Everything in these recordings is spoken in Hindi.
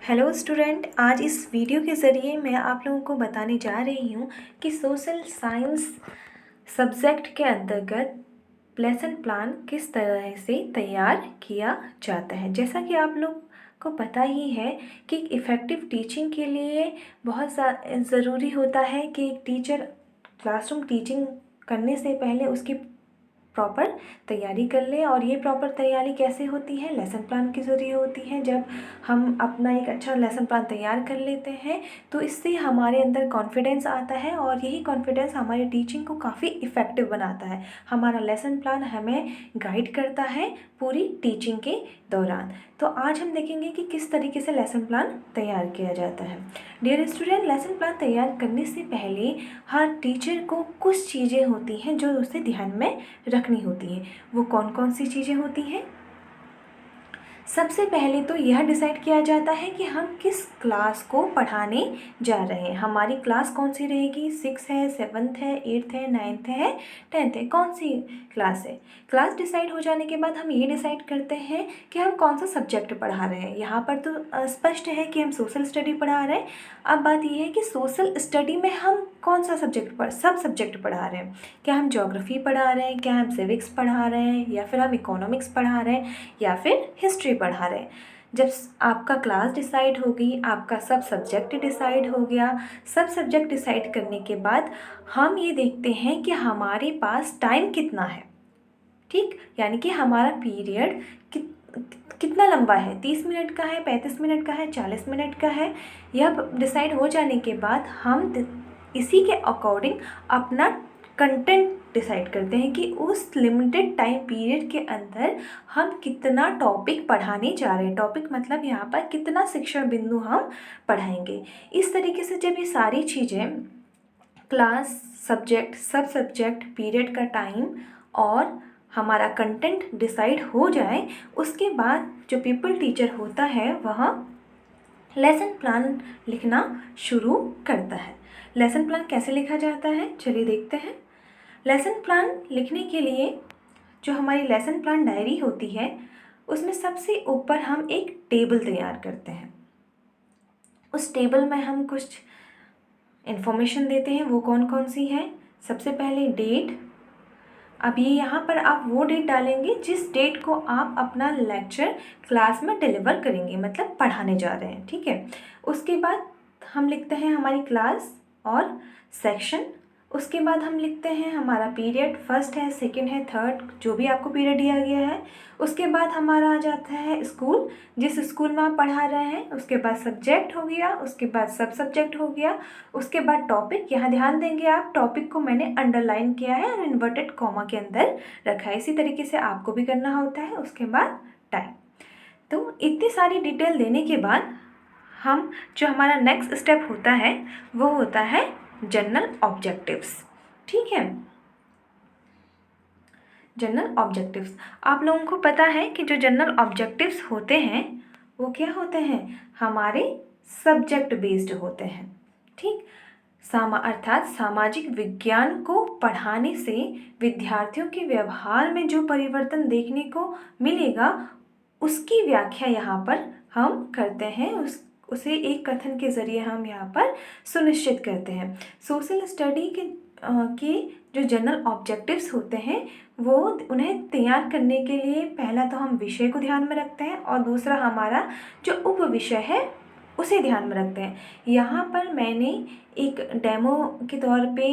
हेलो स्टूडेंट, आज इस वीडियो के ज़रिए मैं आप लोगों को बताने जा रही हूँ कि सोशल साइंस सब्जेक्ट के अंतर्गत लेसन प्लान किस तरह से तैयार किया जाता है। जैसा कि आप लोग को पता ही है कि इफ़ेक्टिव टीचिंग के लिए बहुत ज़रूरी होता है कि एक टीचर क्लासरूम टीचिंग करने से पहले उसकी प्रॉपर तैयारी कर ले। और ये प्रॉपर तैयारी कैसे होती है? लेसन प्लान के ज़रिए होती है। जब हम अपना एक अच्छा लेसन प्लान तैयार कर लेते हैं तो इससे हमारे अंदर कॉन्फिडेंस आता है और यही कॉन्फिडेंस हमारी टीचिंग को काफ़ी इफ़ेक्टिव बनाता है। हमारा लेसन प्लान हमें गाइड करता है पूरी टीचिंग के दौरान। तो आज हम देखेंगे कि किस तरीके से लेसन प्लान तैयार किया जाता है। डियर स्टूडेंट, लेसन प्लान तैयार करने से पहले हर टीचर को कुछ चीज़ें होती हैं जो उसे ध्यान में रखनी होती हैं। वो कौन कौन सी चीज़ें होती हैं? सबसे पहले तो यह डिसाइड किया जाता है कि हम किस क्लास को पढ़ाने जा रहे हैं। हमारी क्लास कौन सी रहेगी? 6 है, 7th है, 8th है, 9th है, 10th है, कौन सी क्लास है? क्लास डिसाइड हो जाने के बाद हम ये डिसाइड करते हैं कि हम कौन सा सब्जेक्ट पढ़ा रहे हैं। यहाँ पर तो स्पष्ट है कि हम सोशल स्टडी पढ़ा रहे हैं। अब बात ये है कि सोशल स्टडी में हम कौन सा सब सब्जेक्ट पढ़ा रहे हैं। क्या हम ज्योग्राफी पढ़ा रहे हैं, क्या हम सिविक्स पढ़ा रहे हैं, या फिर हम इकोनॉमिक्स पढ़ा रहे हैं, या फिर हिस्ट्री पढ़ा रहे हैं। जब आपका क्लास डिसाइड हो गई, आपका सब सब्जेक्ट डिसाइड हो गया, सब सब्जेक्ट डिसाइड करने के बाद हम ये देखते हैं कि हमारे पास टाइम कितना है। ठीक, यानी कि हमारा पीरियड कितना लंबा है, 30 मिनट का है, 35 मिनट का है, 40 मिनट का है। यह डिसाइड हो जाने के बाद हम इसी के अकॉर्डिंग अपना कंटेंट डिसाइड करते हैं कि उस लिमिटेड टाइम पीरियड के अंदर हम कितना टॉपिक पढ़ाने जा रहे हैं। टॉपिक मतलब यहाँ पर कितना शिक्षण बिंदु हम पढ़ाएंगे। इस तरीके से जब ये सारी चीज़ें क्लास, सब सब्जेक्ट, पीरियड का टाइम और हमारा कंटेंट डिसाइड हो जाए, उसके बाद जो पीपल टीचर होता है वह लेसन प्लान लिखना शुरू करता है। लेसन प्लान कैसे लिखा जाता है, चलिए देखते हैं। लेसन प्लान लिखने के लिए जो हमारी लेसन प्लान डायरी होती है उसमें सबसे ऊपर हम एक टेबल तैयार करते हैं। उस टेबल में हम कुछ इन्फॉर्मेशन देते हैं। वो कौन कौन सी है? सबसे पहले डेट। अब ये यहाँ पर आप वो डेट डालेंगे जिस डेट को आप अपना लेक्चर क्लास में डिलीवर करेंगे, मतलब पढ़ाने जा रहे हैं। ठीक है। उसके बाद हम लिखते हैं हमारी क्लास और सेक्शन। उसके बाद हम लिखते हैं हमारा पीरियड, फर्स्ट है, सेकंड है, थर्ड, जो भी आपको पीरियड दिया गया है। उसके बाद हमारा आ जाता है स्कूल, जिस स्कूल में आप पढ़ा रहे हैं। उसके बाद सब्जेक्ट हो गया, उसके बाद सब सब्जेक्ट हो गया। उसके बाद टॉपिक। यहाँ ध्यान देंगे आप, टॉपिक को मैंने अंडरलाइन किया है और इन्वर्टेड कॉमा के अंदर रखा है। इसी तरीके से आपको भी करना होता है। उसके बाद टाइम। तो इतनी सारी डिटेल देने के बाद हम जो हमारा नेक्स्ट स्टेप होता है वो होता है जनरल ऑब्जेक्टिव्स। ठीक है। जनरल ऑब्जेक्टिव्स, आप लोगों को पता है कि जो जनरल ऑब्जेक्टिव्स होते हैं वो क्या होते हैं? हमारे सब्जेक्ट बेस्ड होते हैं। ठीक, अर्थात सामाजिक विज्ञान को पढ़ाने से विद्यार्थियों के व्यवहार में जो परिवर्तन देखने को मिलेगा उसकी व्याख्या यहाँ पर हम करते हैं। उसे एक कथन के ज़रिए हम यहाँ पर सुनिश्चित करते हैं। सोशल स्टडी के जो जनरल ऑब्जेक्टिव्स होते हैं वो उन्हें तैयार करने के लिए पहला तो हम विषय को ध्यान में रखते हैं और दूसरा हमारा जो उप विषय है उसे ध्यान में रखते हैं। यहाँ पर मैंने एक डेमो के तौर पे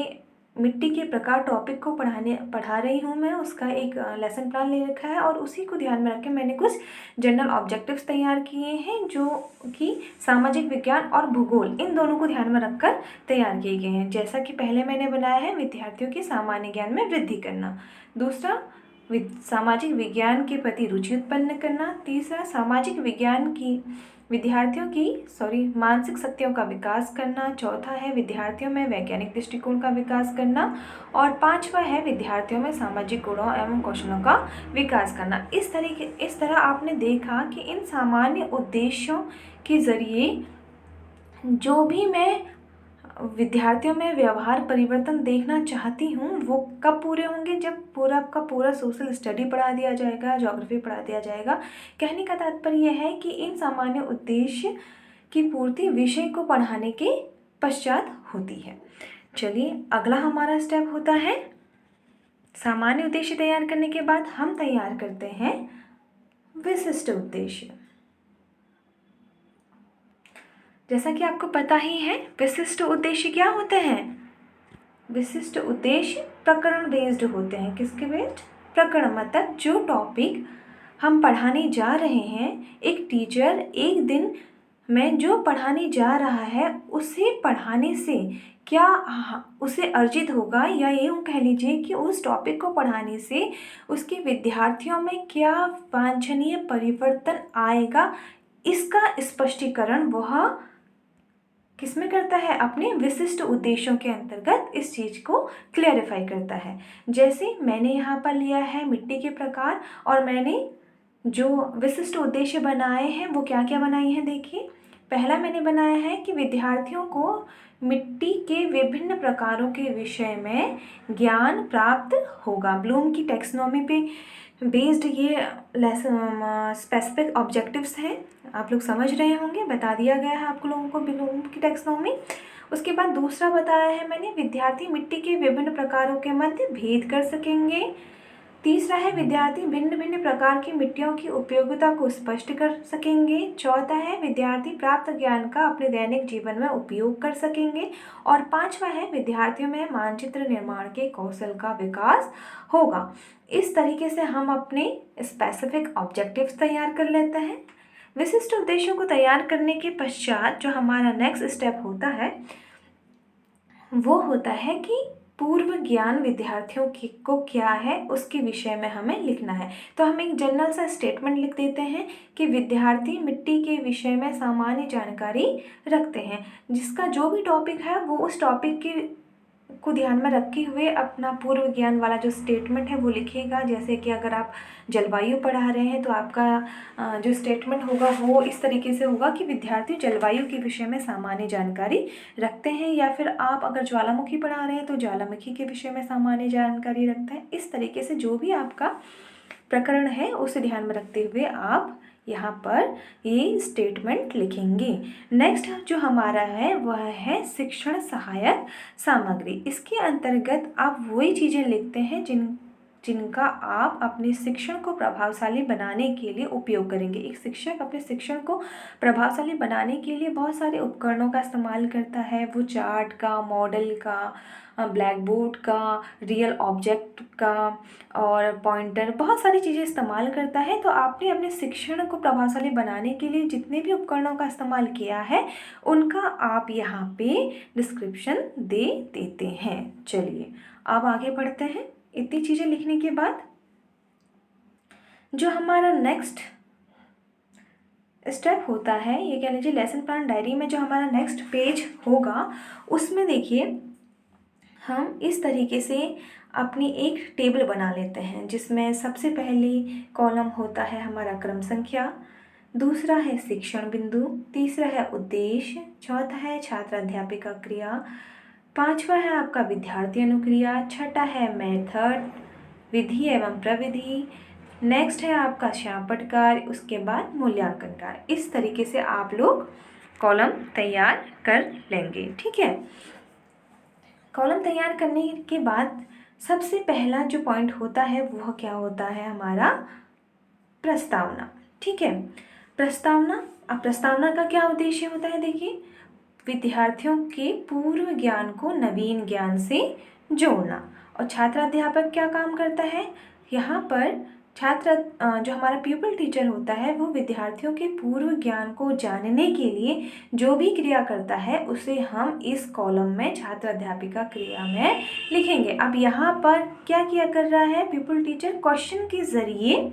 मिट्टी के प्रकार टॉपिक को पढ़ा रही हूँ मैं, उसका एक लेसन प्लान ले रखा है और उसी को ध्यान में रख के मैंने कुछ जनरल ऑब्जेक्टिव्स तैयार किए हैं जो कि सामाजिक विज्ञान और भूगोल इन दोनों को ध्यान में रखकर तैयार किए गए हैं। जैसा कि पहले मैंने बनाया है विद्यार्थियों के सामान्य ज्ञान में वृद्धि करना, दूसरा सामाजिक विज्ञान के प्रति रुचि उत्पन्न करना, तीसरा सामाजिक विज्ञान की विद्यार्थियों की मानसिक शक्तियों का विकास करना, चौथा है विद्यार्थियों में वैज्ञानिक दृष्टिकोण का विकास करना और पांचवा है विद्यार्थियों में सामाजिक गुणों एवं कौशलों का विकास करना। इस तरह आपने देखा कि इन सामान्य उद्देश्यों के ज़रिए जो भी मैं विद्यार्थियों में व्यवहार परिवर्तन देखना चाहती हूँ वो कब पूरे होंगे? जब पूरा का पूरा सोशल स्टडी पढ़ा दिया जाएगा, ज्योग्राफी पढ़ा दिया जाएगा। कहने का तात्पर्य यह है कि इन सामान्य उद्देश्य की पूर्ति विषय को पढ़ाने के पश्चात होती है। चलिए अगला हमारा स्टेप होता है सामान्य उद्देश्य तैयार करने के बाद हम तैयार करते हैं विशिष्ट उद्देश्य। जैसा कि आपको पता ही है विशिष्ट उद्देश्य क्या होते हैं। विशिष्ट उद्देश्य प्रकरण बेस्ड होते हैं। किसके बेस्ड? प्रकरण, मतलब जो टॉपिक हम पढ़ाने जा रहे हैं, एक टीचर एक दिन में जो पढ़ाने जा रहा है उसे पढ़ाने से क्या उसे अर्जित होगा, या यूँ कह लीजिए कि उस टॉपिक को पढ़ाने से उसके विद्यार्थियों में क्या वांछनीय परिवर्तन आएगा, इसका स्पष्टीकरण वह किसमें करता है? अपने विशिष्ट उद्देश्यों के अंतर्गत इस चीज़ को क्लेरिफाई करता है। जैसे मैंने यहाँ पर लिया है मिट्टी के प्रकार, और मैंने जो विशिष्ट उद्देश्य बनाए हैं वो क्या क्या बनाए हैं देखिए। पहला मैंने बनाया है कि विद्यार्थियों को मिट्टी के विभिन्न प्रकारों के विषय में ज्ञान प्राप्त होगा। ब्लूम की टैक्सोनॉमी पे बेस्ड ये स्पेसिफिक ऑब्जेक्टिव्स हैं, आप लोग समझ रहे होंगे, बता दिया गया है आप लोगों को ब्लूम की टैक्सोनॉमी। उसके बाद दूसरा बताया है मैंने विद्यार्थी मिट्टी के विभिन्न प्रकारों के मध्य भेद कर सकेंगे। तीसरा है विद्यार्थी भिन्न भिन्न प्रकार की मिट्टियों की उपयोगिता को स्पष्ट कर सकेंगे। चौथा है विद्यार्थी प्राप्त ज्ञान का अपने दैनिक जीवन में उपयोग कर सकेंगे। और पांचवा है विद्यार्थियों में मानचित्र निर्माण के कौशल का विकास होगा। इस तरीके से हम अपने स्पेसिफिक ऑब्जेक्टिव्स तैयार कर लेते हैं। विशिष्ट उद्देश्यों को तैयार करने के पश्चात जो हमारा नेक्स्ट स्टेप होता है वो होता है कि पूर्व ज्ञान विद्यार्थियों को क्या है उसके विषय में हमें लिखना है। तो हम एक जनरल सा स्टेटमेंट लिख देते हैं कि विद्यार्थी मिट्टी के विषय में सामान्य जानकारी रखते हैं। जिसका जो भी टॉपिक है वो उस टॉपिक को ध्यान में रखे हुए अपना पूर्व ज्ञान वाला जो स्टेटमेंट है वो लिखिएगा। जैसे कि अगर आप जलवायु पढ़ा रहे हैं तो आपका जो स्टेटमेंट होगा वो इस तरीके से होगा कि विद्यार्थी जलवायु के विषय में सामान्य जानकारी रखते हैं, या फिर आप अगर ज्वालामुखी पढ़ा रहे हैं तो ज्वालामुखी के विषय में सामान्य जानकारी रखते हैं। इस तरीके से जो भी आपका प्रकरण है उसे ध्यान में रखते हुए आप यहाँ पर ये स्टेटमेंट लिखेंगे। नेक्स्ट जो हमारा है वह है शिक्षण सहायक सामग्री। इसके अंतर्गत आप वही चीज़ें लिखते हैं जिनका आप अपने शिक्षण को प्रभावशाली बनाने के लिए उपयोग करेंगे। एक शिक्षक अपने शिक्षण को प्रभावशाली बनाने के लिए बहुत सारे उपकरणों का इस्तेमाल करता है। वो चार्ट का, मॉडल का, ब्लैक बोर्ड का, रियल ऑब्जेक्ट का और पॉइंटर, बहुत सारी चीज़ें इस्तेमाल करता है। तो आपने अपने शिक्षण को प्रभावशाली बनाने के लिए जितने भी उपकरणों का इस्तेमाल किया है उनका आप यहाँ पे डिस्क्रिप्शन दे देते हैं। चलिए अब आगे बढ़ते हैं। इतनी चीज़ें लिखने के बाद जो हमारा नेक्स्ट स्टेप होता है, ये कह लीजिए लेसन प्लान डायरी में जो हमारा नेक्स्ट पेज होगा उसमें देखिए हम इस तरीके से अपनी एक टेबल बना लेते हैं जिसमें सबसे पहले कॉलम होता है हमारा क्रम संख्या, दूसरा है शिक्षण बिंदु, तीसरा है उद्देश्य, चौथा है छात्र अध्यापिका क्रिया, पांचवा है आपका विद्यार्थी अनुक्रिया, छठा है मेथड, विधि एवं प्रविधि, नेक्स्ट है आपका श्यामपट्ट कार्य, उसके बाद मूल्यांकन कार्य। इस तरीके से आप लोग कॉलम तैयार कर लेंगे। ठीक है, कॉलम तैयार करने के बाद सबसे पहला जो पॉइंट होता है वह क्या होता है हमारा प्रस्तावना। ठीक है, प्रस्तावना। अब प्रस्तावना का क्या उद्देश्य होता है देखिए, विद्यार्थियों के पूर्व ज्ञान को नवीन ज्ञान से जोड़ना। और छात्र अध्यापक क्या काम करता है यहाँ पर, छात्र जो हमारा प्यूपल टीचर होता है वो विद्यार्थियों के पूर्व ज्ञान को जानने के लिए जो भी क्रिया करता है उसे हम इस कॉलम में छात्र अध्यापिका क्रिया में लिखेंगे। अब यहाँ पर क्या किया कर रहा है प्यूपल टीचर, क्वेश्चन के जरिए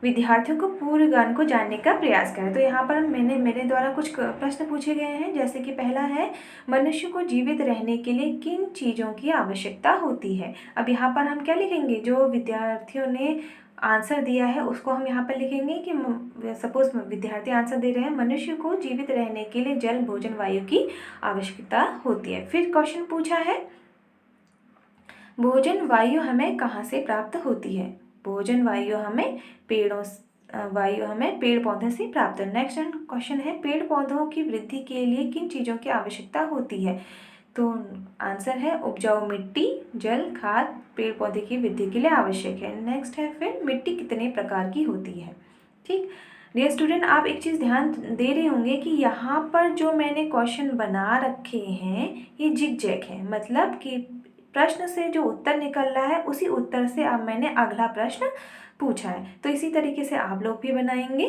विद्यार्थियों को पूर्व ज्ञान को जानने का प्रयास करें। तो यहाँ पर मेरे द्वारा कुछ प्रश्न पूछे गए हैं, जैसे कि पहला है मनुष्य को जीवित रहने के लिए किन चीज़ों की आवश्यकता होती है। अब यहाँ पर हम क्या लिखेंगे, जो विद्यार्थियों ने आंसर दिया है उसको हम यहाँ पर लिखेंगे कि सपोज विद्यार्थी आंसर दे रहे हैं मनुष्य को जीवित रहने के लिए जल, भोजन, वायु की आवश्यकता होती है। फिर क्वेश्चन पूछा है भोजन वायु हमें कहाँ से प्राप्त होती है। भोजन वायु हमें पेड़ों वायु हमें पेड़ पौधों से प्राप्त है। नेक्स्ट क्वेश्चन है, पेड़ पौधों की वृद्धि के लिए किन चीज़ों की आवश्यकता होती है? तो आंसर है उपजाऊ मिट्टी, जल, खाद पेड़ पौधे की वृद्धि के लिए आवश्यक है। नेक्स्ट है फिर मिट्टी कितने प्रकार की होती है? ठीक, डियर स्टूडेंट, आप एक चीज़ ध्यान दे रहे होंगे कि यहाँ पर जो मैंने क्वेश्चन बना रखे हैं ये जिग जैग है, मतलब कि प्रश्न से जो उत्तर निकल रहा है उसी उत्तर से अब मैंने अगला प्रश्न पूछा है, तो इसी तरीके से आप लोग भी बनाएंगे।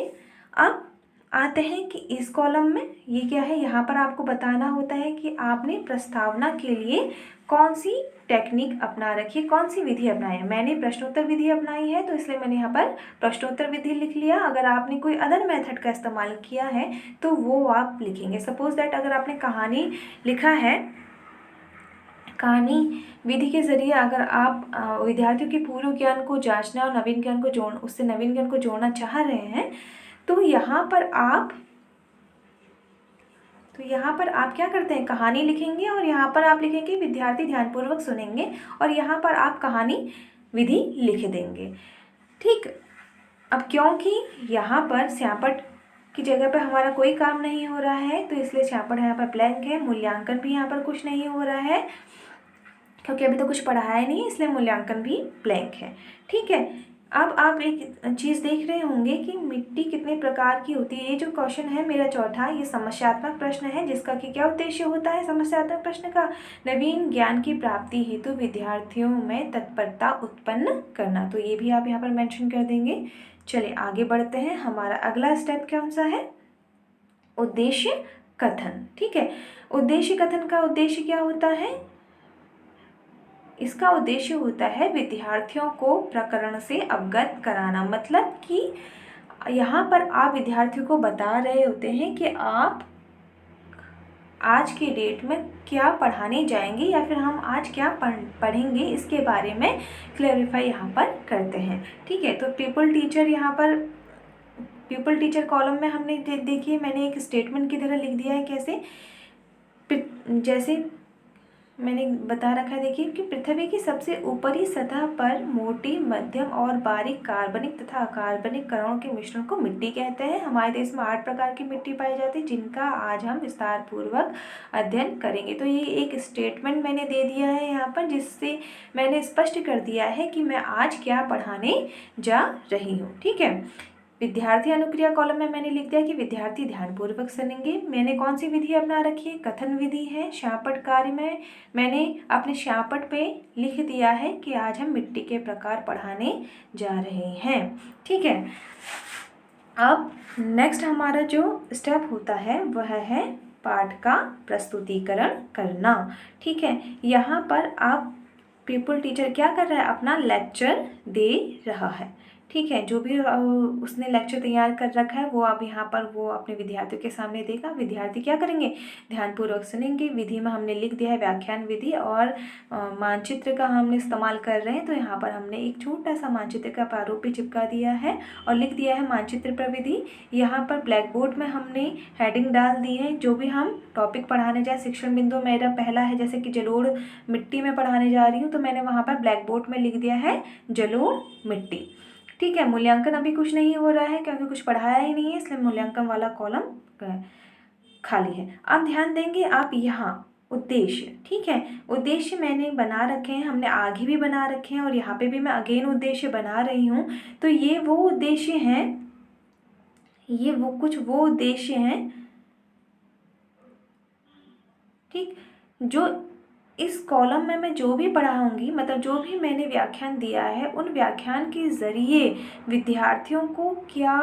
अब आते हैं कि इस कॉलम में ये क्या है, यहाँ पर आपको बताना होता है कि आपने प्रस्तावना के लिए कौन सी टेक्निक अपना रखी है, कौन सी विधि अपनाई है। मैंने प्रश्नोत्तर विधि अपनाई है तो इसलिए मैंने यहाँ पर प्रश्नोत्तर विधि लिख लिया। अगर आपने कोई अदर मेथड का इस्तेमाल किया है तो वो आप लिखेंगे। सपोज दैट अगर आपने कहानी लिखा है, कहानी विधि के जरिए अगर आप विद्यार्थियों के पूर्व ज्ञान को जांचना और नवीन ज्ञान को उससे नवीन ज्ञान को जोड़ना चाह रहे हैं तो यहाँ पर आप क्या करते हैं, कहानी लिखेंगे और यहाँ पर आप लिखेंगे विद्यार्थी ध्यानपूर्वक सुनेंगे और यहाँ पर आप कहानी विधि लिख देंगे। ठीक, अब क्योंकि यहाँ पर श्यामपट्ट की जगह पर हमारा कोई काम नहीं हो रहा है तो इसलिए श्यामपट्ट यहाँ पर ब्लैंक है, मूल्यांकन भी यहाँ पर कुछ नहीं हो रहा है क्योंकि अभी तो कुछ पढ़ाया नहीं, इसलिए मूल्यांकन भी ब्लैंक है। ठीक है, अब आप एक चीज़ देख रहे होंगे कि मिट्टी कितने प्रकार की होती है। ये जो क्वेश्चन है मेरा चौथा, ये समस्यात्मक प्रश्न है जिसका कि क्या उद्देश्य होता है समस्यात्मक प्रश्न का, नवीन ज्ञान की प्राप्ति हेतु विद्यार्थियों में तत्परता उत्पन्न करना। तो ये भी आप यहाँ पर मेंशन कर देंगे। चलिए आगे बढ़ते हैं, हमारा अगला स्टेप कौन सा है, उद्देश्य कथन। ठीक है, उद्देश्य कथन का उद्देश्य क्या होता है, इसका उद्देश्य होता है विद्यार्थियों को प्रकरण से अवगत कराना। मतलब कि यहाँ पर आप विद्यार्थियों को बता रहे होते हैं कि आप आज के डेट में क्या पढ़ाने जाएंगे या फिर हम आज क्या पढ़ेंगे, इसके बारे में क्लैरिफाई यहाँ पर करते हैं। ठीक है, तो पीपल टीचर यहाँ पर पीपल टीचर कॉलम में हमने देखिए मैंने एक स्टेटमेंट की तरह लिख दिया है। कैसे, जैसे मैंने बता रखा है, देखिए कि पृथ्वी की सबसे ऊपरी सतह पर मोटी, मध्यम और बारीक कार्बनिक तथा अकार्बनिक कणों के मिश्रण को मिट्टी कहते हैं। हमारे देश में 8 प्रकार की मिट्टी पाई जाती है जिनका आज हम विस्तार पूर्वक अध्ययन करेंगे। तो ये एक स्टेटमेंट मैंने दे दिया है यहाँ पर, जिससे मैंने स्पष्ट कर दिया है कि मैं आज क्या पढ़ाने जा रही हूँ। ठीक है, विद्यार्थी अनुक्रिया कॉलम में मैंने लिख दिया कि विद्यार्थी ध्यानपूर्वक सुनेंगे। मैंने कौन सी विधि अपना रखी है, कथन विधि है। श्यामपट्ट कार्य में मैंने अपने श्यामपट्ट पे लिख दिया है कि आज हम मिट्टी के प्रकार पढ़ाने जा रहे हैं। ठीक है, अब नेक्स्ट हमारा जो स्टेप होता है वह है पाठ का प्रस्तुतिकरण करना। ठीक है, यहाँ पर आप पीपल टीचर क्या कर रहा है, अपना लेक्चर दे रहा है। ठीक है, जो भी उसने लेक्चर तैयार कर रखा है वो अब यहाँ पर वो अपने विद्यार्थियों के सामने देगा। विद्यार्थी क्या करेंगे, ध्यानपूर्वक सुनेंगे। विधि में हमने लिख दिया है व्याख्यान विधि और मानचित्र का हमने इस्तेमाल कर रहे हैं तो यहाँ पर हमने एक छोटा सा मानचित्र का प्रारूप भी चिपका दिया है और लिख दिया है मानचित्र प्रविधि। यहाँ पर ब्लैक बोर्ड में हमने हेडिंग डाल दी है, जो भी हम टॉपिक पढ़ाने जाए। शिक्षण बिंदु मेरा पहला है, जैसे कि जलोढ़ मिट्टी में पढ़ाने जा रही हूँ तो मैंने वहाँ पर ब्लैक बोर्ड में लिख दिया है जलोढ़ मिट्टी। ठीक है, मूल्यांकन अभी कुछ नहीं हो रहा है क्योंकि कुछ पढ़ाया ही नहीं है, इसलिए मूल्यांकन वाला कॉलम खाली है। अब ध्यान देंगे आप यहाँ उद्देश्य। ठीक है, उद्देश्य मैंने बना रखे हैं, हमने आगे भी बना रखे हैं और यहाँ पे भी मैं अगेन उद्देश्य बना रही हूँ। तो ये वो उद्देश्य हैं, ये वो उद्देश्य हैं, ठीक, जो इस कॉलम में मैं जो भी पढ़ाऊँगी, मतलब जो भी मैंने व्याख्यान दिया है उन व्याख्यान के ज़रिए विद्यार्थियों को क्या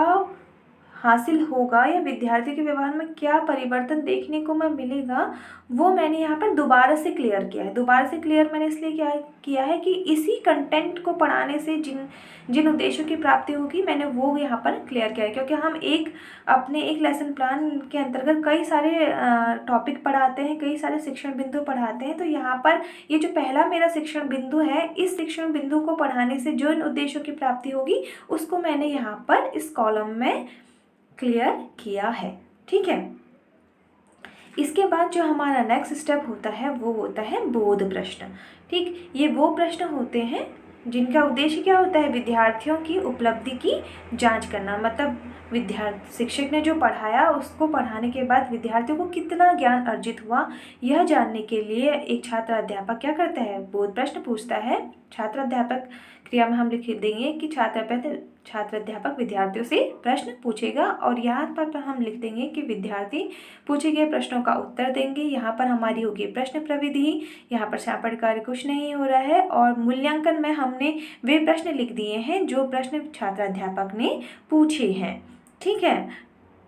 हासिल होगा या विद्यार्थी के व्यवहार में क्या परिवर्तन देखने को मैं मिलेगा, वो मैंने यहाँ पर दोबारा से क्लियर किया है। दोबारा से क्लियर मैंने इसलिए क्या किया है कि इसी कंटेंट को पढ़ाने से जिन उद्देश्यों की प्राप्ति होगी मैंने वो यहाँ पर क्लियर किया है। क्योंकि हम अपने एक लेसन प्लान के अंतर्गत कई सारे टॉपिक पढ़ाते हैं, कई सारे शिक्षण बिंदु पढ़ाते हैं। तो यहाँ पर ये जो पहला मेरा शिक्षण बिंदु है, इस शिक्षण बिंदु को पढ़ाने से जो इन उद्देश्यों की प्राप्ति होगी उसको मैंने यहाँ पर इस कॉलम में क्लियर किया है। ठीक है, इसके बाद जो हमारा नेक्स्ट स्टेप होता है वो होता है बोध प्रश्न। ठीक, ये वो प्रश्न होते हैं जिनका उद्देश्य क्या होता है, विद्यार्थियों की उपलब्धि की जांच करना। मतलब शिक्षक ने जो पढ़ाया उसको पढ़ाने के बाद विद्यार्थियों को कितना ज्ञान अर्जित हुआ, यह जानने के लिए एक छात्र अध्यापक क्या करता है, बोध प्रश्न पूछता है। छात्र अध्यापक क्रिया में हम लिख देंगे कि छात्र अध्यापक विद्यार्थियों से प्रश्न पूछेगा, और यहाँ पर हम लिख देंगे कि विद्यार्थी पूछे गए प्रश्नों का उत्तर देंगे। यहाँ पर हमारी होगी प्रश्न प्रविधि, यहाँ पर शापट कार्य कुछ नहीं हो रहा है, और मूल्यांकन में हमने वे प्रश्न लिख दिए हैं जो प्रश्न छात्र अध्यापक ने पूछे हैं। ठीक है,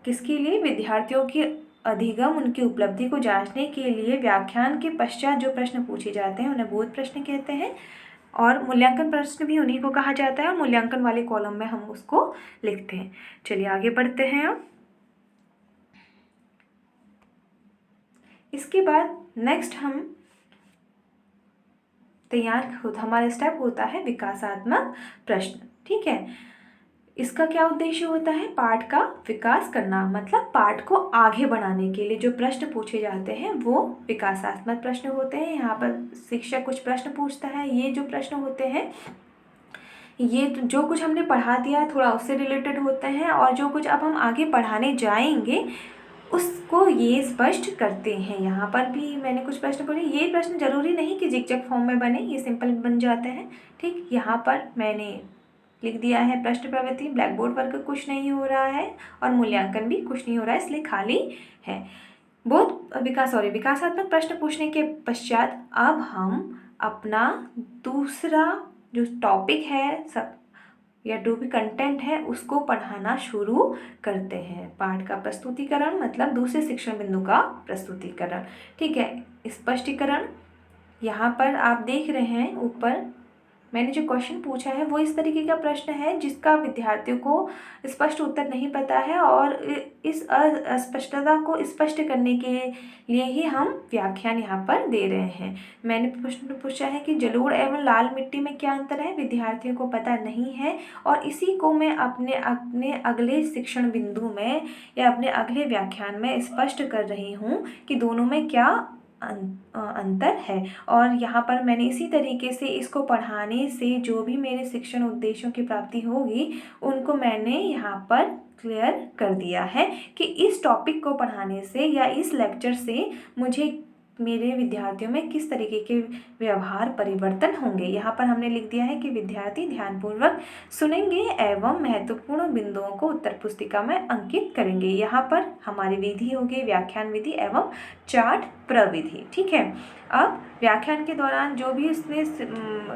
किसके लिए, विद्यार्थियों की अधिगम, उनकी उपलब्धि को जांचने के लिए व्याख्यान के पश्चात जो प्रश्न पूछे जाते हैं उन्हें बोध प्रश्न कहते हैं, और मूल्यांकन प्रश्न भी उन्हीं को कहा जाता है, और मूल्यांकन वाले कॉलम में हम उसको लिखते हैं। चलिए आगे बढ़ते हैं। अब इसके बाद नेक्स्ट हम हमारा स्टेप होता है विकासात्मक प्रश्न। ठीक है, इसका क्या उद्देश्य होता है, पाठ का विकास करना, मतलब पाठ को आगे बढ़ाने के लिए जो प्रश्न पूछे जाते हैं वो विकासात्मक प्रश्न होते हैं। यहाँ पर शिक्षक कुछ प्रश्न पूछता है, ये जो प्रश्न होते हैं ये जो कुछ हमने पढ़ा दिया है थोड़ा उससे रिलेटेड होते हैं, और जो कुछ अब हम आगे पढ़ाने जाएंगे उसको ये स्पष्ट करते हैं। यहाँ पर भी मैंने कुछ प्रश्न पढ़े, ये प्रश्न जरूरी नहीं कि जिगजैग फॉर्म में बने, ये सिंपल बन जाते हैं। ठीक, यहाँ पर मैंने लिख दिया है प्रश्न प्रवृत्ति, ब्लैक बोर्ड वर्क कुछ नहीं हो रहा है और मूल्यांकन भी कुछ नहीं हो रहा है, इसलिए खाली है। विकासात्मक प्रश्न पूछने के पश्चात अब हम अपना दूसरा जो टॉपिक है सब या जो भी कंटेंट है उसको पढ़ाना शुरू करते हैं। पाठ का प्रस्तुतिकरण मतलब दूसरे शिक्षण बिंदु का प्रस्तुतिकरण। ठीक है, स्पष्टीकरण, यहाँ पर आप देख रहे हैं ऊपर मैंने जो क्वेश्चन पूछा है वो इस तरीके का प्रश्न है जिसका विद्यार्थियों को स्पष्ट उत्तर नहीं पता है, और इस अस्पष्टता को स्पष्ट करने के लिए ही हम व्याख्यान यहाँ पर दे रहे हैं। मैंने प्रश्न पूछा है कि जलोढ़ एवं लाल मिट्टी में क्या अंतर है, विद्यार्थियों को पता नहीं है, और इसी को मैं अपने अगले शिक्षण बिंदु में या अपने अगले व्याख्यान में स्पष्ट कर रही हूँ कि दोनों में क्या अंतर है। और यहाँ पर मैंने इसी तरीके से इसको पढ़ाने से जो भी मेरे शिक्षण उद्देश्यों की प्राप्ति होगी उनको मैंने यहाँ पर क्लियर कर दिया है कि इस टॉपिक को पढ़ाने से या इस लेक्चर से मुझे मेरे विद्यार्थियों में किस तरीके के व्यवहार परिवर्तन होंगे। यहाँ पर हमने लिख दिया है कि विद्यार्थी ध्यानपूर्वक सुनेंगे एवं महत्वपूर्ण बिंदुओं को उत्तर पुस्तिका में अंकित करेंगे। यहाँ पर हमारी विधि होगी व्याख्यान विधि एवं चार्ट प्रविधि। ठीक है, अब व्याख्यान के दौरान जो भी इसमें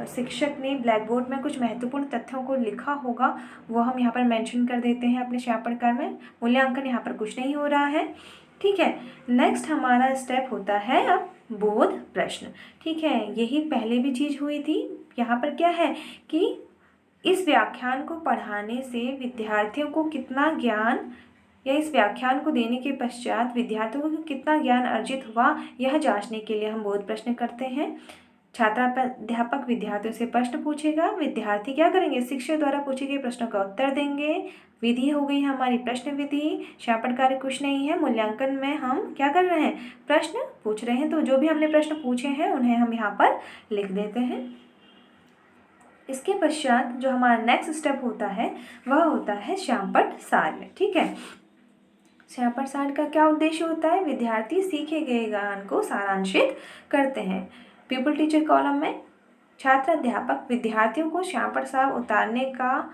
शिक्षक ने ब्लैक बोर्ड में कुछ महत्वपूर्ण तथ्यों को लिखा होगा वो हम यहाँ पर मेंशन कर देते हैं अपने श्यापणकार में। मूल्यांकन यहाँ पर कुछ नहीं हो रहा है। ठीक है, नेक्स्ट हमारा स्टेप होता है अब बोध प्रश्न। ठीक है, यही पहले भी चीज़ हुई थी। यहाँ पर क्या है कि इस व्याख्यान को पढ़ाने से विद्यार्थियों को कितना ज्ञान या इस व्याख्यान को देने के पश्चात विद्यार्थियों को कितना ज्ञान अर्जित हुआ यह जांचने के लिए हम बोध प्रश्न करते हैं। छात्राध्यापक विद्यार्थियों से प्रश्न पूछेगा, विद्यार्थी क्या करेंगे, शिक्षक द्वारा पूछे गए प्रश्नों का उत्तर देंगे। विधि हो गई हमारी प्रश्न विधि, शापट कार्य कुछ नहीं है। मूल्यांकन में हम क्या कर रहे हैं, प्रश्न पूछ रहे हैं, तो जो भी हमने प्रश्न पूछे हैं उन्हें हम यहाँ पर लिख देते हैं। इसके पश्चात जो हमारा नेक्स्ट स्टेप होता है वह होता है श्यामपट्ट सार। ठीक है, श्यामपट्ट सार का क्या उद्देश्य होता है, विद्यार्थी सीखे गए ज्ञान को सारांशित करते हैं। पीपल टीचर कॉलम में छात्र अध्यापक विद्यार्थियों को श्यामपट्ट सार उतारने का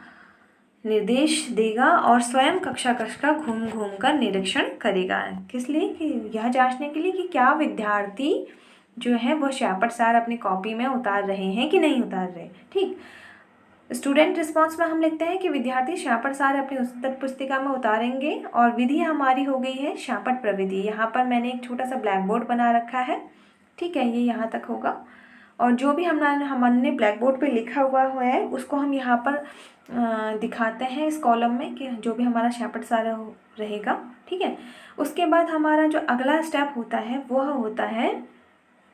निर्देश देगा और स्वयं कक्षा का घूम घूम कर निरीक्षण करेगा। किस लिए, कि यह जांचने के लिए कि क्या विद्यार्थी जो है वो श्यामपट्ट सार अपनी कॉपी में उतार रहे हैं कि नहीं उतार रहे। ठीक, स्टूडेंट रिस्पॉन्स में हम लिखते हैं कि विद्यार्थी श्यामपट्ट सार अपनी उत्तर पुस्तिका में उतारेंगे, और विधि हमारी हो गई है श्यामपट्ट प्रविधि। यहाँ पर मैंने एक छोटा सा ब्लैक बोर्ड बना रखा है। ठीक है, ये यहाँ तक होगा, और जो भी हमने ब्लैक बोर्ड पे लिखा हुआ है उसको हम यहाँ पर दिखाते हैं इस कॉलम में कि जो भी हमारा श्यामपट्ट सार रहेगा। ठीक है, उसके बाद हमारा जो अगला स्टेप होता है वह होता है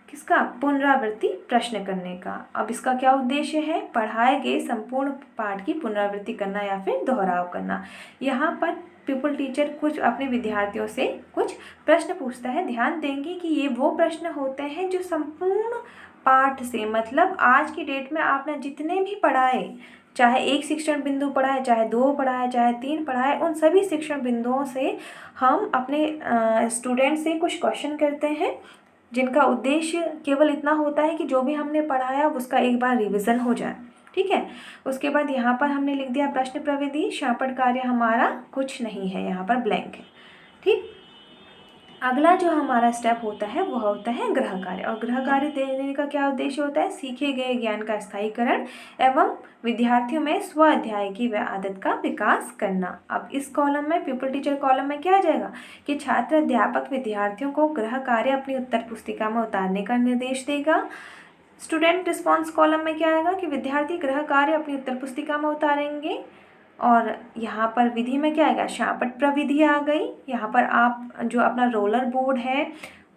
किसका, पुनरावृत्ति प्रश्न करने का। अब इसका क्या उद्देश्य है, पढ़ाए गए संपूर्ण पाठ की पुनरावृत्ति करना या फिर दोहराव करना। यहाँ पर पीपल टीचर कुछ अपने विद्यार्थियों से कुछ प्रश्न पूछता है। ध्यान देंगे कि ये वो प्रश्न होते हैं जो संपूर्ण पाठ से, मतलब आज की डेट में आपने जितने भी पढ़ाए, चाहे एक शिक्षण बिंदु पढ़ाए, चाहे 2 पढ़ाए, चाहे 3 पढ़ाए, उन सभी शिक्षण बिंदुओं से हम अपने स्टूडेंट से कुछ क्वेश्चन करते हैं, जिनका उद्देश्य केवल इतना होता है कि जो भी हमने पढ़ाया उसका एक बार रिवीजन हो जाए। ठीक है। उसके बाद यहाँ पर हमने लिख दिया प्रश्न प्रविधि, शापट कार्य हमारा कुछ नहीं है, यहाँ पर ब्लैंक है। ठीक। अगला जो हमारा स्टेप होता है वह होता है गृह कार्य, और गृह कार्य देने का क्या उद्देश्य होता है? सीखे गए ज्ञान का स्थायीकरण एवं विद्यार्थियों में स्व अध्याय की आदत का विकास करना। अब इस कॉलम में, पीपल टीचर कॉलम में क्या आ जाएगा कि छात्र अध्यापक विद्यार्थियों को गृह कार्य अपनी उत्तर पुस्तिका में उतारने का निर्देश देगा। स्टूडेंट रिस्पॉन्स कॉलम में क्या आएगा कि विद्यार्थी गृह कार्य अपनी उत्तर पुस्तिका में उतारेंगे। और यहाँ पर विधि में क्या आएगा? शापट प्रविधि आ गई। यहाँ पर आप जो अपना रोलर बोर्ड है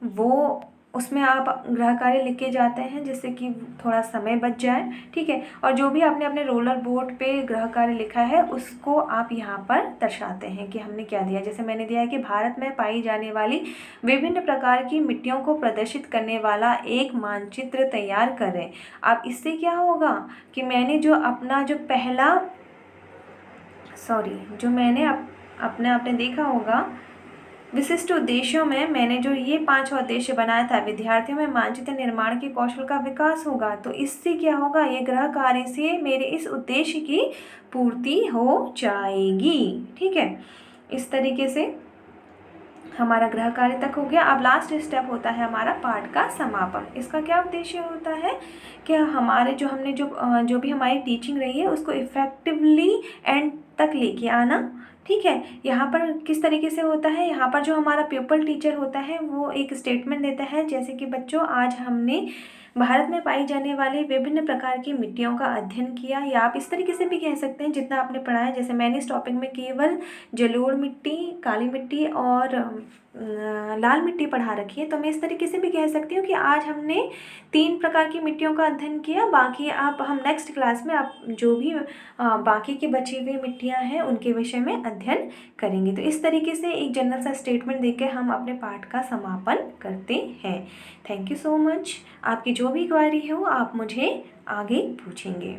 वो, उसमें आप गृह कार्य लिख के जाते हैं, जिससे कि थोड़ा समय बच जाए। ठीक है। और जो भी आपने अपने रोलर बोर्ड पे गृह कार्य लिखा है उसको आप यहाँ पर दर्शाते हैं कि हमने क्या दिया। जैसे मैंने दिया है कि भारत में पाई जाने वाली विभिन्न प्रकार की मिट्टियों को प्रदर्शित करने वाला एक मानचित्र तैयार करें। अब इससे क्या होगा कि मैंने जो अपना जो पहला जो मैंने आपने देखा होगा विशिष्ट उद्देश्यों में, मैंने जो ये 5 उद्देश्य बनाया था, विद्यार्थियों में मानचित्र निर्माण के कौशल का विकास होगा। तो इससे क्या होगा? ये गृह कार्य से मेरे इस उद्देश्य की पूर्ति हो जाएगी। ठीक है। इस तरीके से हमारा गृह कार्य तक हो गया। अब लास्ट स्टेप होता है हमारा पाठ का समापन। इसका क्या उद्देश्य होता है कि हमारे हमने जो भी हमारी टीचिंग रही है उसको इफ़ेक्टिवली एंड तक लेके आना। ठीक है। यहाँ पर किस तरीके से होता है? यहाँ पर जो हमारा प्यूपल टीचर होता है वो एक स्टेटमेंट देता है, जैसे कि बच्चों आज हमने भारत में पाई जाने वाली विभिन्न प्रकार की मिट्टियों का अध्ययन किया, या आप इस तरीके से भी कह सकते हैं जितना आपने पढ़ा है। जैसे मैंने इस टॉपिक में केवल जलोढ़ मिट्टी, काली मिट्टी और लाल मिट्टी पढ़ा रखी है, तो मैं इस तरीके से भी कह सकती हूँ कि आज हमने 3 प्रकार की मिट्टियों का अध्ययन किया। बाकी हम नेक्स्ट क्लास में आप जो भी बाकी के बची हुई मिट्टियाँ हैं उनके विषय में अध्ययन करेंगे। तो इस तरीके से एक जनरल सा स्टेटमेंट देकर हम अपने पाठ का समापन करते हैं। Thank you so much. आपकी जो भी क्वेरी हो आप मुझे आगे पूछेंगे।